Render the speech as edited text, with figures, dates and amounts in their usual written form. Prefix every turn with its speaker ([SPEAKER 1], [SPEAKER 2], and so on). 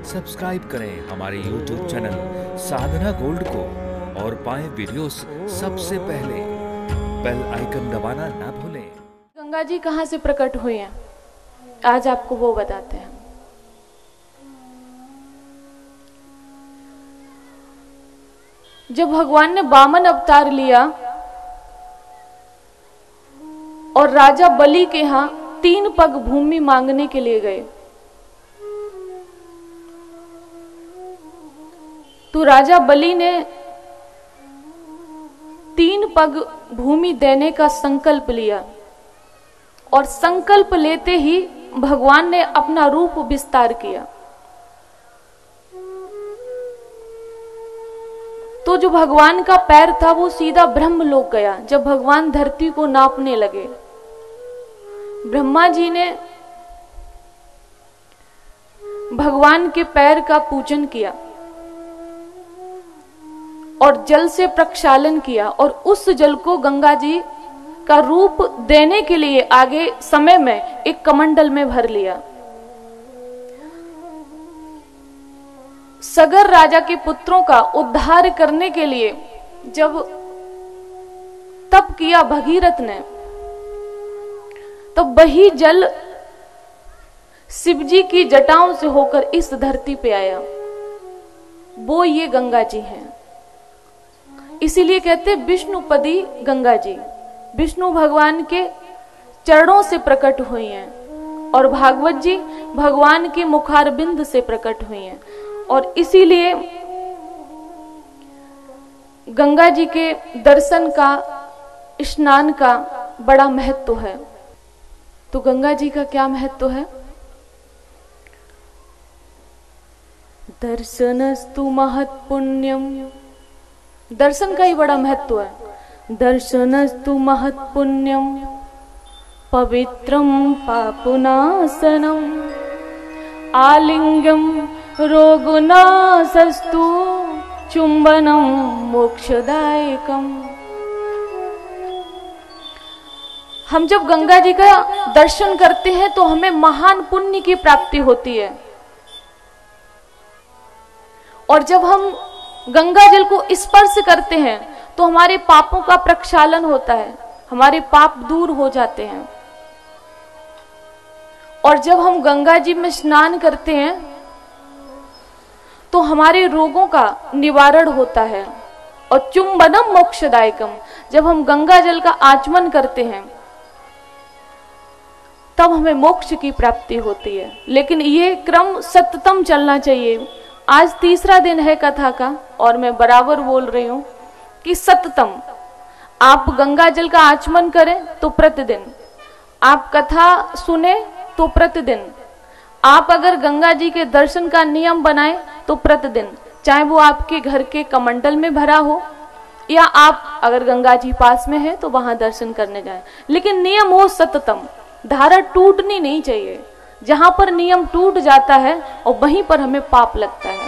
[SPEAKER 1] Subscribe करें हमारे YouTube channel साधना gold को और पाएं वीडियोस सबसे पहले। बेल आइकन दबाना ना भूलें।
[SPEAKER 2] गंगा जी कहाँ से प्रकट हुई हैं, आज आपको वो बताते हैं। जब भगवान ने वामन अवतार लिया और राजा बलि के यहां 3 पग भूमि मांगने के लिए गए, तो राजा बलि ने 3 पग भूमि देने का संकल्प लिया और संकल्प लेते ही भगवान ने अपना रूप विस्तार किया। तो जो भगवान का पैर था वो सीधा ब्रह्मलोक गया। जब भगवान धरती को नापने लगे, ब्रह्मा जी ने भगवान के पैर का पूजन किया और जल से प्रक्षालन किया और उस जल को गंगा जी का रूप देने के लिए आगे समय में एक कमंडल में भर लिया। सगर राजा के पुत्रों का उद्धार करने के लिए जब तप किया भगीरथ ने, तब वही जल शिवजी की जटाओं से होकर इस धरती पे आया। वो ये गंगा जी हैं। इसीलिए कहते विष्णुपदी गंगा जी, विष्णु भगवान के चरणों से प्रकट हुई हैं और भागवत जी भगवान के मुखारबिंद से प्रकट हुई हैं। और इसीलिए गंगा जी के दर्शन का, स्नान का बड़ा महत्व है। तो गंगा जी का क्या महत्व है? दर्शनस्तु महत् पुण्यम, दर्शन का ही बड़ा महत्व है। दर्शनस्तु महत् पुण्यम पवित्रम पापुनाशनम आलिंगम रोगनाशस्तु चुंबनम मोक्षदायकम। हम जब गंगा जी का दर्शन करते हैं तो हमें महान पुण्य की प्राप्ति होती है। और जब हम गंगा जल को स्पर्श करते हैं तो हमारे पापों का प्रक्षालन होता है, हमारे पाप दूर हो जाते हैं। और जब हम गंगा जी में स्नान करते हैं तो हमारे रोगों का निवारण होता है। और चुंबनम मोक्षदायकम, जब हम गंगा जल का आचमन करते हैं तब हमें मोक्ष की प्राप्ति होती है। लेकिन ये क्रम सततम चलना चाहिए। आज 3रा दिन है कथा का और मैं बराबर बोल रही हूं कि सततम आप गंगा जल का आचमन करें तो प्रतिदिन, आप कथा सुने तो प्रतिदिन, आप अगर गंगा जी के दर्शन का नियम बनाएं तो प्रतिदिन, चाहे वो आपके घर के कमंडल में भरा हो या आप अगर गंगा जी पास में है तो वहां दर्शन करने जाएं। लेकिन नियम हो सततम, धारा टूटनी नहीं चाहिए। जहां पर नियम टूट जाता है और वहीं पर हमें पाप लगता है।